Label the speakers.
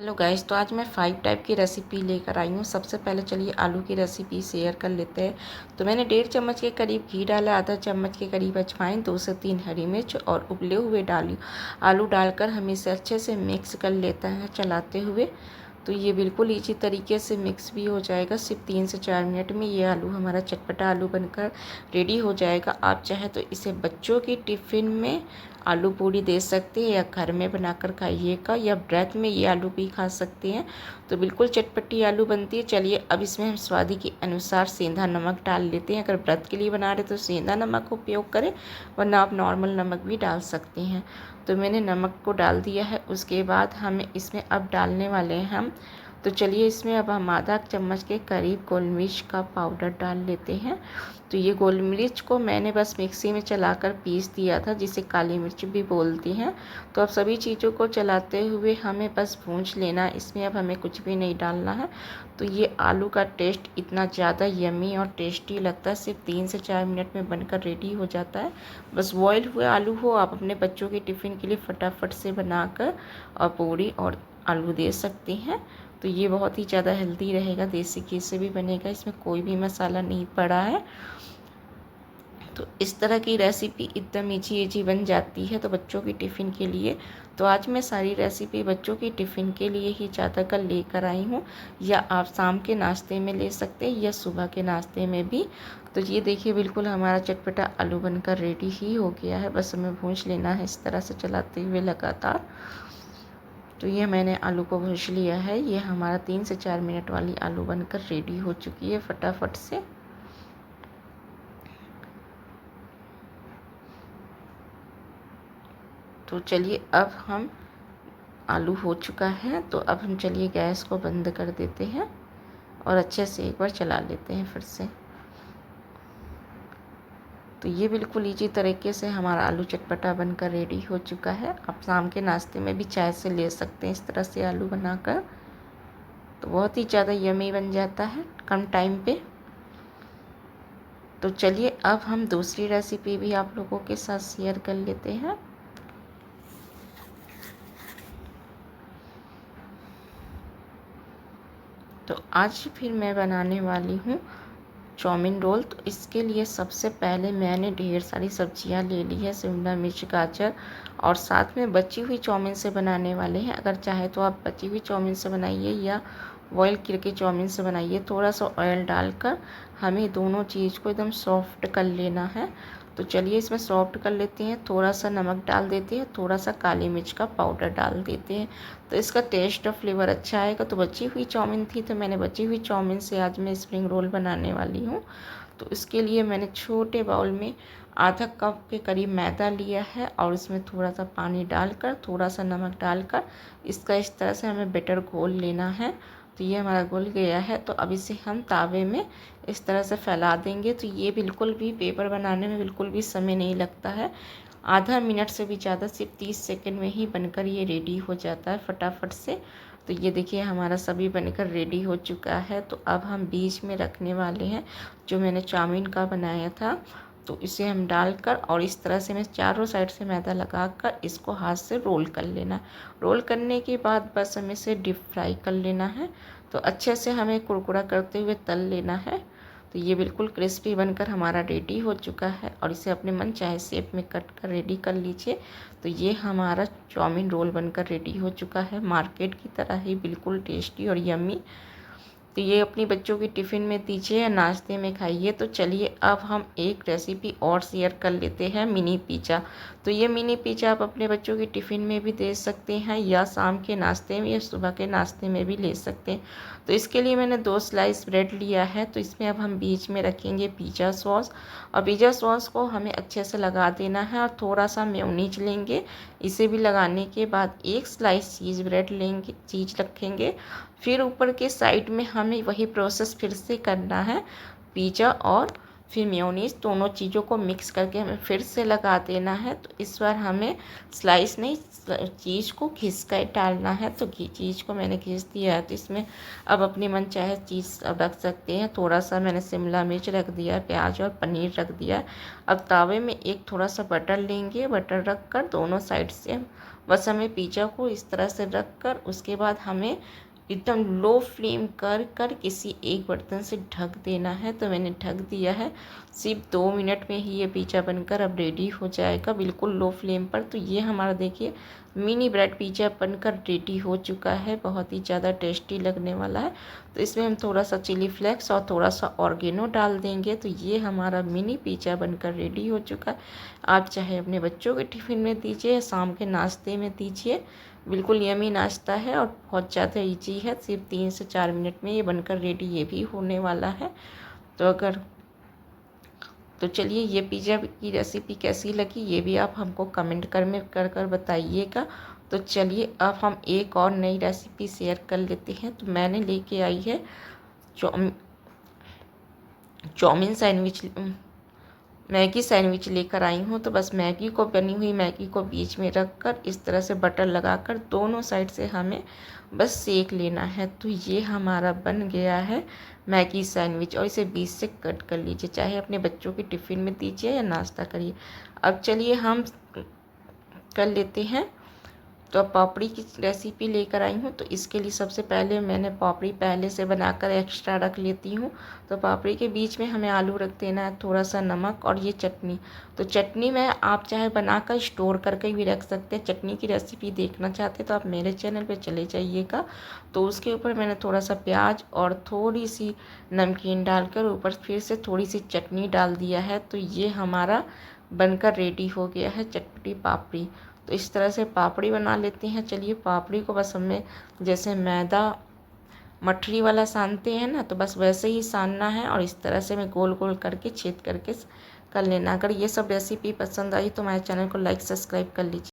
Speaker 1: Hello guys, तो आज मैं 5 टाइप की रेसिपी लेकर आई हूँ। सबसे पहले चलिए आलू की रेसिपी शेयर कर लेते हैं। तो मैंने 1.5 चम्मच के करीब घी डाला, आधा चम्मच के करीब अजवाइन, 2 से 3 हरी मिर्च और उबले हुए आलू डालकर हम इसे अच्छे से मिक्स कर लेते हैं चलाते हुए। तो ये बिल्कुल इजी तरीके से मिक्स भी हो जाएगा। सिर्फ 3 से 4 मिनट में ये आलू हमारा चटपटा आलू बनकर रेडी हो जाएगा। आप चाहे तो इसे बच्चों की टिफ़िन में आलू पूड़ी दे सकते हैं या घर में बनाकर खाइएगा, या ब्रेड में ये आलू भी खा सकते हैं। तो बिल्कुल चटपटी आलू बनती है। चलिए अब इसमें हम स्वाद के अनुसार सेंधा नमक डाल लेते हैं। अगर व्रत के लिए बना रहे तो सेंधा नमक का उपयोग करें, वरना आप नॉर्मल नमक भी डाल सकते हैं। तो मैंने नमक को डाल दिया है। उसके बाद हमें इसमें अब डालने वाले हैं हम, तो चलिए इसमें अब हम आधा चम्मच के करीब गोल मिर्च का पाउडर डाल लेते हैं। तो ये गोल मिर्च को मैंने बस मिक्सी में चलाकर पीस दिया था, जिसे काली मिर्च भी बोलती हैं। तो अब सभी चीज़ों को चलाते हुए हमें बस भूंज लेना। इसमें अब हमें कुछ भी नहीं डालना है। तो ये आलू का टेस्ट इतना ज़्यादा यमी और टेस्टी लगता है। सिर्फ 3 से 4 मिनट में बनकर रेडी हो जाता है। बस बॉयल हुए आलू हो, आप अपने बच्चों के टिफ़िन के लिए फटाफट से बनाकर और पूड़ी और आलू दे सकते हैं। तो ये बहुत ही ज़्यादा हेल्दी रहेगा, देसी घी से भी बनेगा, इसमें कोई भी मसाला नहीं पड़ा है। तो इस तरह की रेसिपी एकदम ईजी बन जाती है तो बच्चों की टिफ़िन के लिए। तो आज मैं सारी रेसिपी बच्चों की टिफ़िन के लिए ही ज़्यादातर लेकर आई हूँ, या आप शाम के नाश्ते में ले सकते हैं या सुबह के नाश्ते में भी। तो ये देखिए बिल्कुल हमारा चटपटा आलू बनकर रेडी ही हो गया है। बस हमें भूंज लेना है इस तरह से चलाते हुए लगातार। तो ये मैंने आलू को भूंज लिया है। ये हमारा 3 से 4 मिनट वाली आलू बनकर रेडी हो चुकी है फटाफट से। तो चलिए अब हम आलू हो चुका है, तो अब हम चलिए गैस को बंद कर देते हैं और अच्छे से एक बार चला लेते हैं फिर से। तो ये बिल्कुल इजी तरीके से हमारा आलू चटपटा बनकर रेडी हो चुका है। आप शाम के नाश्ते में भी चाय से ले सकते हैं इस तरह से आलू बनाकर। तो बहुत ही ज़्यादा यमी बन जाता है कम टाइम पे। तो चलिए अब हम दूसरी रेसिपी भी आप लोगों के साथ शेयर कर लेते हैं। तो आज फिर मैं बनाने वाली हूँ चाउमीन रोल। तो इसके लिए सबसे पहले मैंने ढेर सारी सब्जियां ले ली है, शिमला मिर्च, गाजर, और साथ में बची हुई चाउमीन से बनाने वाले हैं। अगर चाहे तो आप बची हुई चाउमीन से बनाइए या बॉयल करके चाउमीन से बनाइए। थोड़ा सा ऑयल डालकर हमें दोनों चीज़ को एकदम सॉफ्ट कर लेना है। तो चलिए इसमें सॉफ्ट कर लेते हैं। थोड़ा सा नमक डाल देते हैं, थोड़ा सा काली मिर्च का पाउडर डाल देते हैं, तो इसका टेस्ट और फ्लेवर अच्छा आएगा। तो बची हुई चाउमीन थी, तो मैंने बची हुई चाउमीन से आज मैं स्प्रिंग रोल बनाने वाली हूँ। तो इसके लिए मैंने छोटे बाउल में आधा कप के करीब मैदा लिया है और इसमें थोड़ा सा पानी डालकर, थोड़ा सा नमक डालकर इसका इस तरह से हमें बैटर घोल लेना है। तो ये हमारा घुल गया है। तो अब इसे हम तावे में इस तरह से फैला देंगे। तो ये बिल्कुल भी पेपर बनाने में बिल्कुल भी समय नहीं लगता है। आधा मिनट से भी ज़्यादा, सिर्फ 30 सेकंड में ही बनकर ये रेडी हो जाता है फटाफट से। तो ये देखिए हमारा सभी बनकर रेडी हो चुका है। तो अब हम बीच में रखने वाले हैं जो मैंने चाउमीन का बनाया था। तो इसे हम डालकर और इस तरह से मैं चारों साइड से मैदा लगाकर इसको हाथ से रोल कर लेना। रोल करने के बाद बस हमें इसे डीप फ्राई कर लेना है। तो अच्छे से हमें कुरकुरा करते हुए तल लेना है। तो ये बिल्कुल क्रिस्पी बनकर हमारा रेडी हो चुका है, और इसे अपने मन चाहे शेप में कट कर रेडी कर लीजिए। तो ये हमारा चाउमीन रोल बनकर रेडी हो चुका है, मार्केट की तरह ही बिल्कुल टेस्टी और यम्मी। तो ये अपनी बच्चों की टिफ़िन में दीजिए या नाश्ते में खाइए। तो चलिए अब हम एक रेसिपी और शेयर कर लेते हैं, मिनी पिज़्ज़ा। तो ये मिनी पिज़्ज़ा आप अपने बच्चों की टिफ़िन में भी दे सकते हैं, या शाम के नाश्ते में या सुबह के नाश्ते में भी ले सकते हैं। तो इसके लिए मैंने 2 स्लाइस ब्रेड लिया है। तो इसमें अब हम बीच में रखेंगे पिज़्ज़ा सॉस, और पिज़्ज़ा सॉस को हमें अच्छे से लगा देना है, और थोड़ा सा मेयोनीज लेंगे। इसे भी लगाने के बाद एक स्लाइस चीज़ ब्रेड लेंगे, चीज़ रखेंगे। फिर ऊपर के साइड में हमें वही प्रोसेस फिर से करना है पिज़्ज़ा, और फिर मेयोनीज़, दोनों चीज़ों को मिक्स करके हमें फिर से लगा देना है। तो इस बार हमें स्लाइस नहीं, चीज़ को घिस कर डालना है। तो चीज़ को मैंने घिस दिया है। तो इसमें अब अपनी मन चाहे चीज़ अब रख सकते हैं। थोड़ा सा मैंने शिमला मिर्च रख दिया, प्याज और पनीर रख दिया। अब तावे में एक थोड़ा सा बटर लेंगे, बटर रख कर दोनों साइड से बस हमें पिज़्ज़ा को इस तरह से रख कर उसके बाद हमें एकदम लो फ्लेम कर कर किसी एक बर्तन से ढक देना है। तो मैंने ढक दिया है। सिर्फ 2 मिनट में ही ये पिज़्ज़ा बनकर अब रेडी हो जाएगा, बिल्कुल लो फ्लेम पर। तो ये हमारा देखिए मिनी ब्रेड पिज़्ज़ा बनकर रेडी हो चुका है, बहुत ही ज़्यादा टेस्टी लगने वाला है। तो इसमें हम थोड़ा सा चिली फ्लेक्स और थोड़ा सा ऑर्गेनो डाल देंगे। तो ये हमारा मिनी पिज़्ज़ा बनकर रेडी हो चुका है। आप चाहे अपने बच्चों के टिफ़िन में दीजिए या शाम के नाश्ते में दीजिए, बिल्कुल यमी नाश्ता है और बहुत ज़्यादा ईजी है। सिर्फ 3 से 4 मिनट में ये बनकर रेडी ये भी होने वाला है। तो चलिए ये पिज़्ज़ा की रेसिपी कैसी लगी ये भी आप हमको कमेंट कर बताइएगा। तो चलिए अब हम एक और नई रेसिपी शेयर कर लेते हैं। तो मैंने लेके आई है चाउमीन सैंडविच, मैगी सैंडविच लेकर आई हूँ। तो बस मैगी को, बनी हुई मैगी को बीच में रख कर इस तरह से बटर लगाकर दोनों साइड से हमें बस सेक लेना है। तो ये हमारा बन गया है मैगी सैंडविच। और इसे बीच से कट कर लीजिए, चाहे अपने बच्चों के टिफ़िन में दीजिए या नाश्ता करिए। अब चलिए हम कर लेते हैं। तो अब पापड़ी की रेसिपी लेकर आई हूँ। तो इसके लिए सबसे पहले मैंने पापड़ी पहले से बनाकर एक्स्ट्रा रख लेती हूँ। तो पापड़ी के बीच में हमें आलू रख देना है, थोड़ा सा नमक और ये चटनी। तो चटनी में आप चाहे बनाकर स्टोर करके भी रख सकते हैं। चटनी की रेसिपी देखना चाहते तो आप मेरे चैनल पे चले जाइएगा। तो उसके ऊपर मैंने थोड़ा सा प्याज और थोड़ी सी नमकीन डालकर ऊपर फिर से थोड़ी सी चटनी डाल दिया है। तो ये हमारा बनकर रेडी हो गया है चटपटी पापड़ी। तो इस तरह से पापड़ी बना लेते हैं। चलिए पापड़ी को बस हमें जैसे मैदा मठरी वाला सानते हैं ना, तो बस वैसे ही सानना है और इस तरह से मैं गोल गोल करके छेद करके कर लेना। अगर ये सब रेसिपी पसंद आई तो मेरे चैनल को लाइक सब्सक्राइब कर लीजिए।